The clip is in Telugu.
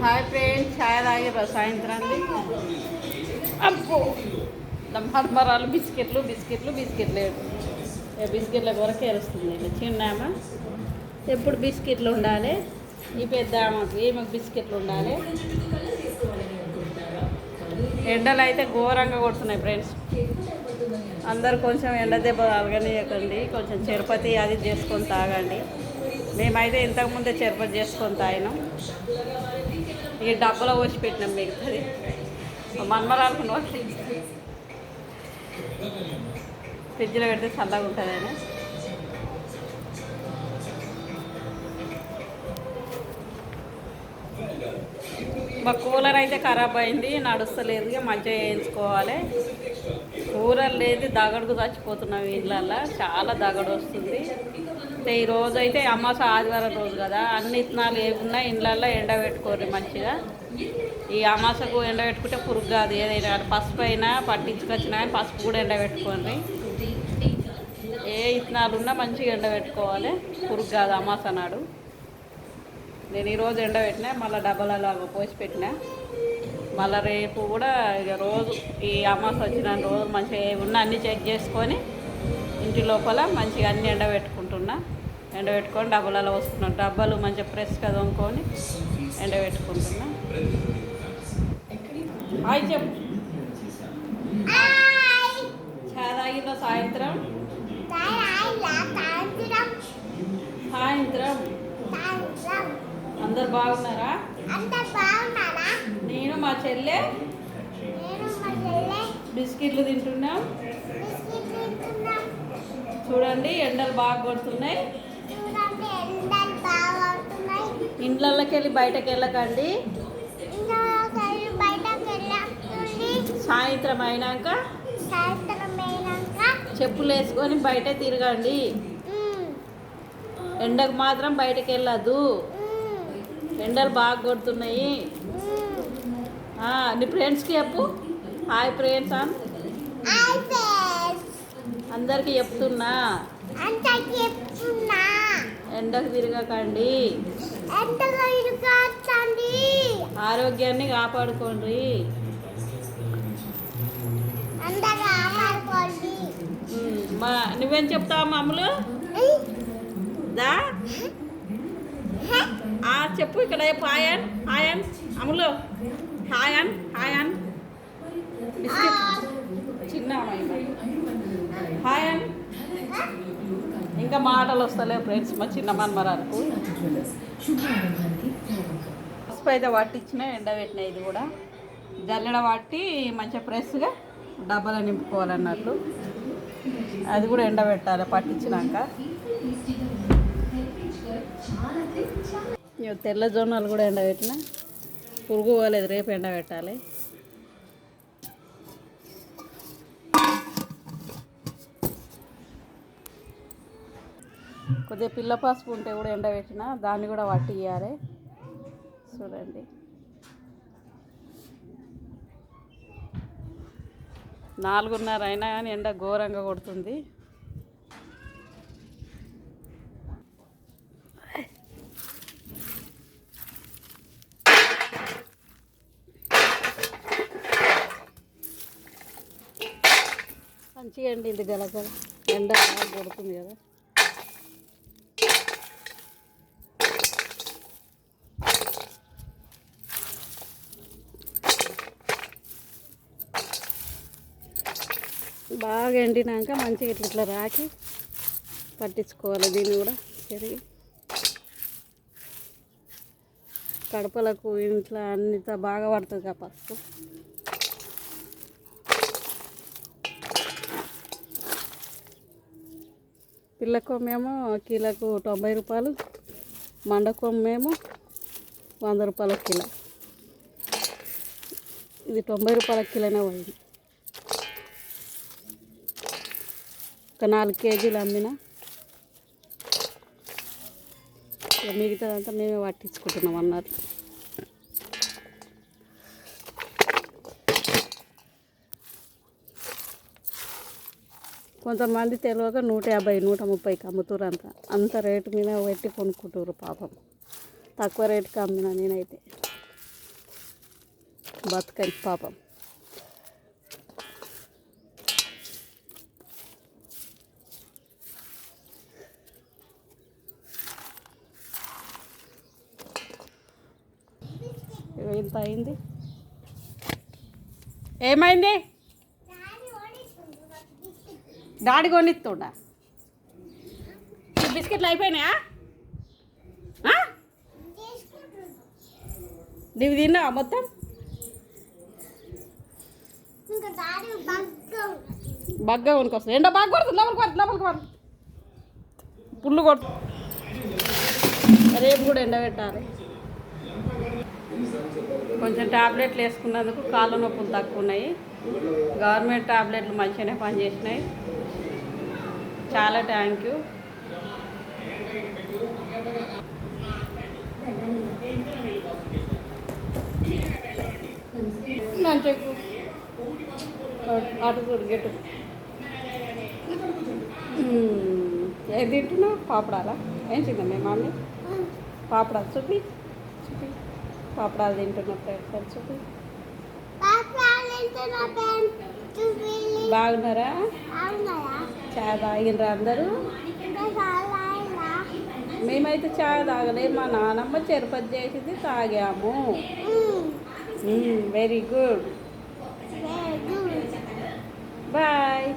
హాయ్ ఫ్రెండ్స్, ఛాయ్ తాగిర్రా సాయంత్రానికి? అబ్బో మరమరాలు బిస్కెట్లు బిస్కెట్ల కొరకు ఏరుస్తుంది చిన్నామ. ఎప్పుడు బిస్కెట్లు ఉండాలి, ఈ పెద్ద ఈమెకు బిస్కెట్లు ఉండాలి. ఎండలు అయితే ఘోరంగా కొడుతున్నాయి ఫ్రెండ్స్. అందరు కొంచెం ఎండ దెబ్బ తాగనియకండి, కొంచెం చెరుపతి అది చేసుకొని తాగండి. మేమైతే ఇంతకుముందే చెరుపతి చేసుకొని తాగినాం. ఈ డబ్బులో పోసి పెట్టినాం మిగతాది మన్మరాలుకున్న ఫ్రిడ్జ్లో పెడితే చల్లగా ఉంటుందని. మా కూలర్ అయితే ఖరాబ్ అయింది, నడుస్తలేదు. ఇక మంచిగా వేయించుకోవాలి. కూలర్ లేదు, దగడుకు చచ్చిపోతున్నాం ఇళ్ళల్లో, చాలా దగడు వస్తుంది. అంటే ఈరోజు అయితే అమాస ఆదివారం రోజు కదా, అన్ని ఇత్తనాలు ఏమున్నా ఇళ్ళల్లో ఎండబెట్టుకోరు మంచిగా. ఈ అమాసకు ఎండబెట్టుకుంటే పురుగు కాదు, ఏదైనా పసుపు అయినా పట్టించుకొచ్చినా కానీ పసుపు కూడా ఎండబెట్టుకోండి. ఏ ఇత్తనాలు ఉన్నా మంచిగా ఎండబెట్టుకోవాలి, పురుగు కాదు అమాస నాడు. నేను ఈరోజు ఎండబెట్టినా, మళ్ళీ డబ్బాలలో పోసి పెట్టినా. మళ్ళీ రేపు కూడా ఇక రోజు ఈ అమాస వచ్చిన రోజు మంచిగా ఏమున్నా అన్నీ చెక్ చేసుకొని ఇంటి లోపల మంచిగా అన్నీ ఎండబెట్టుకొని డబ్బాలలో వస్తున్నాను. డబ్బాలు మంచిగా ఫ్రెష్గా తోముకొని ఎండబెట్టుకుంటున్నా. హాయ్ చెప్పు. చాలా తాగిన సాయంత్రం అందరు బాగున్నారా? నేను మా చెల్లె బిస్కెట్లు తింటున్నాం. చూడండి, ఎండలు బాగా కొడుతున్నాయి. ఇంట్లోకి వెళ్ళి బయటకు వెళ్ళకండి. సాయంత్రం అయినాక చెప్పులు వేసుకొని బయట తిరగండి. ఎండకు మాత్రం బయటకు వెళ్ళద్దు, ఎండలు బాగా కొడుతున్నాయి. నీ ఫ్రెండ్స్కి చెప్పు హాయ్ ఫ్రెండ్స్ అని అందరికీ చెప్తున్నా. ఎండకు తిరగకండి, ఆరోగ్యాన్ని కాపాడుకోండి. నువ్వేం చెప్తావు మామూలు దా చెప్పు. ఇక్కడ హాయన్ హాయన్ అమ్ములు హాయన్ చిన్న హాయన్. ఇంకా మాటలు వస్తలే ఫ్రెండ్స్ మా చిన్న మన్మరాలకు. పసుపు అయితే పట్టించిన, ఎండబెట్టిన. ఇది కూడా జల్లెడ పట్టి మంచిగా ఫ్రెష్గా డబ్బాలో నింపుకోవాలన్నట్లు. అది కూడా ఎండబెట్టాలి పట్టించినాక. తెల్ల జొన్నలు కూడా ఎండబెట్టిన, పురుగు పోలేదు. రేపు ఎండబెట్టాలి. కొద్దిగా పిల్ల పసుపు ఉంటే కూడా ఎండబెట్టిన, దాన్ని కూడా పట్టి ఇవ్వాలి. చూడండి, 4:30 అయినా కానీ ఎండ ఘోరంగా కొడుతుంది. మంచిగా ఎండింది గలగల, ఎండ బాగా కొడుతుంది కదా. బాగా ఎండినాక మంచిగా ఇట్లా రాకి పట్టించుకోవాలి. దీన్ని కూడా తిరిగి కడపలకు ఇంట్లో అన్నితో బాగా పడుతుంది కదా పసుపు. పిల్లకొమ్మేమో కిలోకు 90 రూపాయలు, మండకొమ్మేమో 100 రూపాయల కిలో. ఇది 90 రూపాయల కిలోనే పోయింది. ఒక 4 కేజీలు అమ్మిన. మిగతాదంతా మేమే పట్టించుకుంటున్నాం అన్నారు. కొంతమంది తెలియక 150, 130కి అమ్ముతారు. అంత రేటు మీద పెట్టి కొనుక్కుంటారు పాపం. తక్కువ రేటుకి అమ్మిన నేనైతే. బతకని పాపం. ఇంత అయింది. ఏమైంది? డాడీ కొనిస్తుండా? బిస్కెట్లు అయిపోయినాయా? నీవు తిన్నావా మొత్తం? బగ్గా కొనుకొస్తుంది. ఎండ బాగా కొడుతుంది. లోపలికి పడుతుంది. పుల్లు కొడుతుంది. రేపు కూడా ఎండ పెట్టాలి. కొంచెం టాబ్లెట్లు వేసుకున్నందుకు కాళ్ళ నొప్పులు తక్కువ ఉన్నాయి. గవర్నమెంట్ టాబ్లెట్లు మంచిగానే పనిచేసినాయి. చాలా థ్యాంక్ యూ. చెక్కు అటు చూడు గెట్టు. ఏది తింటున్నావు? పాపడాలా? ఏం తిందా మీ మమ్మీ? పాపడాలు చూపి చూపి. పాపడాలు తింటున్నట్టు చూపి. బాగున్నారా? చాయ్ తాగినరా అందరూ? మేమైతే చాయ్ తాగలేదు. మా నానమ్మ చెరుపతి చేసింది, తాగాము. Very good. బాయ్.